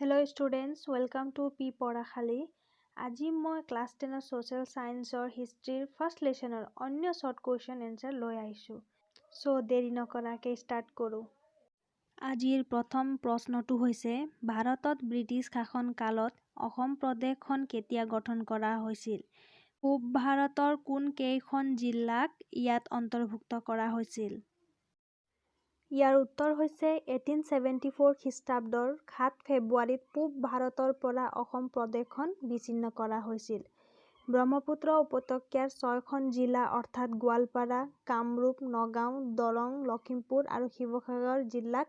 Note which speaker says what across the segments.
Speaker 1: Hello students, welcome to P Porakhali. আজি মই class 10 social science history first lesson অন্য short question answer লৈ আহিছো। So দেৰি নকৰাকে start কৰো। আজিৰ প্ৰথম প্ৰশ্নটো হৈছে ভাৰতত ব্ৰিটিছ শাসন কালত অসম প্ৰদেশখন কেতিয়া গঠন কৰা হৈছিল? পূব ভাৰতৰ কোন কেইখন জিলাক ইয়াত অন্তৰ্ভুক্ত কৰা হৈছিল? ইয়াৰ উত্তৰ হৈছে 1874 খ্ৰীষ্টাব্দৰ 7 ফেব্ৰুৱাৰীত পূব ভাৰতৰ পৰা অসম প্ৰদেশখন বিচ্ছিন্ন কৰা হৈছিল। ব্ৰহ্মপুত্ৰ উপত্যকাৰ 6খন জিলা অৰ্থাৎ গোৱালপাৰা, কামৰূপ, নগাঁও, দৰং, লখিমপুৰ আৰু শিৱসাগৰ জিলাক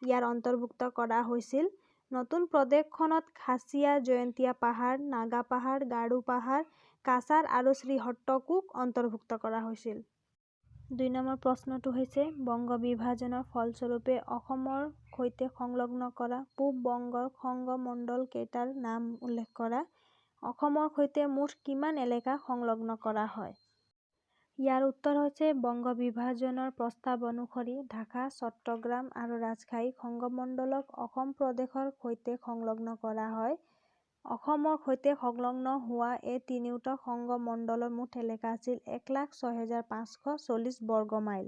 Speaker 1: ইয়াৰ অন্তৰ্ভুক্ত কৰা হৈছিল। নতুন প্ৰদেশখনত খাচীয়া, জয়ন্তীয়া পাহাৰ, নাগা পাহাৰ, গাৰো পাহাৰ, কাছাৰ আৰু শ্ৰীহট্টকো অন্তৰ্ভুক্ত কৰা হৈছিল। 2 নম্বৰ প্ৰশ্নটো হৈছে বংগ বিভাজনৰ ফলস্বৰূপে অসমৰ সৈতে সংলগ্ন কৰা পূব বংগৰ সংগ মণ্ডল কেইটাৰ নাম উল্লেখ কৰা। অসমৰ সৈতে মুঠ কিমান এলেকা সংলগ্ন কৰা হয়? ইয়াৰ উত্তৰ হৈছে বংগ বিভাজনৰ প্ৰস্তাৱ অনুসৰি ঢাকা, চট্টগ্ৰাম আৰু ৰাজশ্বাহী সংগমণ্ডলক অসম প্ৰদেশৰ সৈতে সংলগ্ন কৰা হয়। অসমৰ সৈতে সংলগ্ন হোৱা এই তিনিওটা সংগমণ্ডলৰ মুঠ এলেকা আছিল 1,06,540 বৰ্গ মাইল।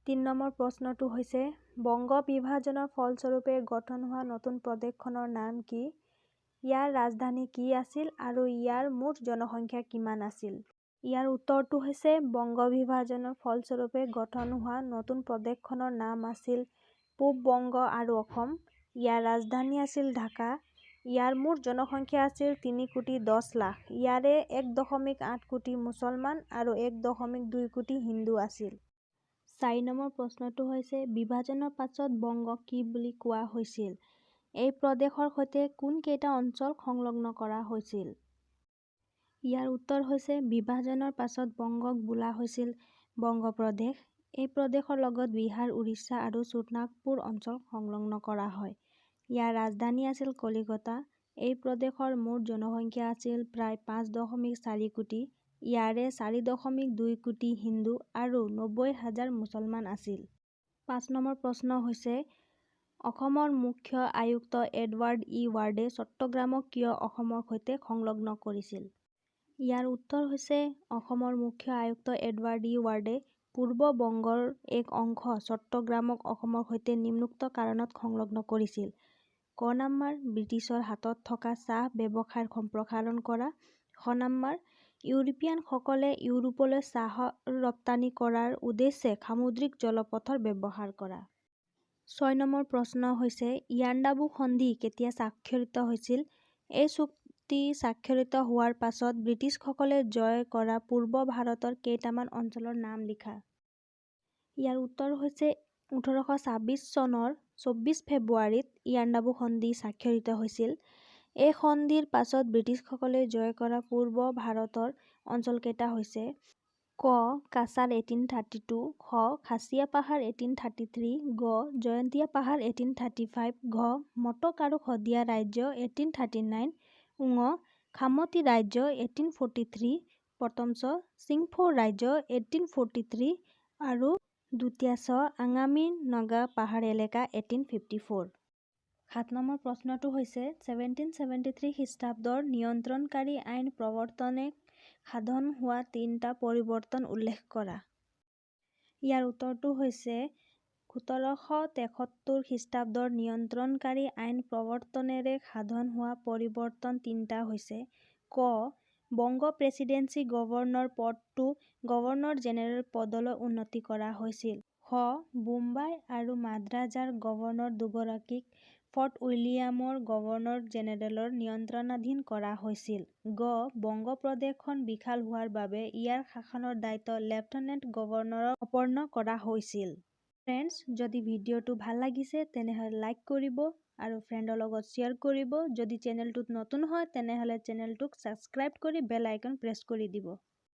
Speaker 1: 3 নম্বৰ প্ৰশ্নটো হৈছে বংগ বিভাজনৰ ফলস্বৰূপে গঠন হোৱা নতুন প্ৰদেশখনৰ নাম কি? ইয়াৰ ৰাজধানী কি আছিল আৰু ইয়াৰ মুঠ জনসংখ্যা কিমান আছিল? ইয়াৰ উত্তৰটো হৈছে বংগ বিভাজনৰ ফলস্বৰূপে গঠন হোৱা নতুন প্ৰদেশখনৰ নাম আছিল পূব বংগ আৰু অসম। ইয়াৰ ৰাজধানী আছিল ঢাকা। ইয়াৰ মুঠ জনসংখ্যা আছিল 3,10,00,000। ইয়াৰে 1.8 কোটি মুছলমান আৰু 1.2 কোটি হিন্দু আছিল। 4 নম্বৰ প্ৰশ্নটো হৈছে বিভাজনৰ পাছত বংগক কি বুলি কোৱা হৈছিল? এই প্ৰদেশৰ সৈতে কোন কেইটা অঞ্চল সংলগ্ন কৰা হৈছিল? ইয়াৰ উত্তৰ হৈছে বিভাজনৰ পাছত বংগক বোলা হৈছিল বংগ প্ৰদেশ। এই প্ৰদেশৰ লগত বিহাৰ, উৰিষ্যা আৰু ছোটনাগপুৰ অঞ্চল সংলগ্ন কৰা হয়। ইয়াৰ ৰাজধানী আছিল কলিকতা। এই প্ৰদেশৰ মুঠ জনসংখ্যা আছিল প্ৰায় 5.4 কোটি। ইয়াৰে 4.2 কোটি হিন্দু আৰু 90,000 মুছলমান আছিল। 5 নম্বৰ প্ৰশ্ন হৈছে অসমৰ মুখ্য আয়ুক্ত এডৱাৰ্ড ই. ৱাৰ্ডে চট্টগ্ৰামক কিয় অসমৰ সৈতে সংলগ্ন কৰিছিল? ইয়াৰ উত্তৰ হৈছে অসমৰ মুখ্য আয়ুক্ত এডৱাৰ্ড ই. ৱাৰ্ডে পূৰ্ব বংগৰ এক অংশ চট্টগ্ৰামক অসমৰ সৈতে নিম্নোক্ত কাৰণত সংলগ্ন কৰিছিল। ক নম্বৰ ব্ৰিটিছৰ হাতত থকা চাহ ব্যৱসায়ৰ সম্প্ৰসাৰণ কৰা। খ নম্বৰ ইউৰোপীয়ানসকলে ইউৰোপলৈ চাহ ৰপ্তানি কৰাৰ উদ্দেশ্যে সামুদ্ৰিক জলপথৰ ব্যৱহাৰ কৰা। 6 নম্বৰ প্ৰশ্ন হৈছে ইয়াণ্ডাবু সন্ধি কেতিয়া স্বাক্ষৰিত হৈছিল? এই চুক্তি স্বাক্ষৰিত হোৱাৰ পাছত ব্ৰিটিছসকলে জয় কৰা পূৰ্ব ভাৰতৰ কেইটামান অঞ্চলৰ নাম লিখা। ইয়াৰ উত্তৰ হৈছে 1826 চনৰ 24 ফেব্ৰুৱাৰীত ইয়াণ্ডাবু সন্ধি স্বাক্ষৰিত হৈছিল। এই সন্ধিৰ পাছত ব্ৰিটিছসকলে জয় কৰা পূৰ্ব ভাৰতৰ অঞ্চলকেইটা হৈছে ক. কাছাৰ 1832, খ. খাচীয়া পাহাৰ 1833, গ. জয়ন্তীয়া পাহাৰ 1835, ঘ. মটক আৰু শদিয়া ৰাজ্য 1839, ঙ. খামতি ৰাজ্য 1843, প্ৰথম চিংফৌ ৰাজ্য 1843 আৰু দ্বিতীয় আংগামি নাগা পাহাৰ এলেকা 1854। 7 নম্বৰ প্ৰশ্নটো হৈছে 1773 খ্ৰীষ্টাব্দৰ নিয়ন্ত্ৰণকাৰী আইন প্ৰৱৰ্তনে সাধন হোৱা 3টা পৰিৱৰ্তন উল্লেখ কৰা। ইয়াৰ উত্তৰটো হৈছে 1773 খ্ৰীষ্টাব্দৰ নিয়ন্ত্ৰণকাৰী আইন প্ৰৱৰ্তনেৰে সাধন হোৱা পৰিৱৰ্তন 3টা হৈছে ক. বংগ প্ৰেচিডেন্সি গভৰ্ণৰ পদটো গভৰ্ণৰ জেনেৰেল পদলৈ উন্নীত কৰা হৈছিল। খ. বোম্বাই আৰু মাদ্ৰাজৰ গভৰ্ণৰ দুগৰাকীক ফৰ্ট উইলিয়ামৰ গভৰ্ণৰ জেনেৰেলৰ নিয়ন্ত্ৰণাধীন কৰা হৈছিল। গ. বংগ প্ৰদেশখন বিশাল হোৱাৰ বাবে ইয়াৰ শাসনৰ দায়িত্ব লেফটেনেণ্ট গভৰ্ণৰক অৰ্পণ কৰা হৈছিল। ফ্ৰেণ্ডছ, যদি ভিডিঅ'টো ভাল লাগিছে তেনেহ'লে লাইক কৰিব আৰু ফ্ৰেণ্ডৰ লগত শ্বেয়াৰ কৰিব। যদি চেনেলটোত নতুন হয় তেনেহ'লে চেনেলটোক ছাবস্ক্ৰাইব কৰি বেল আইকন প্ৰেছ কৰি দিব।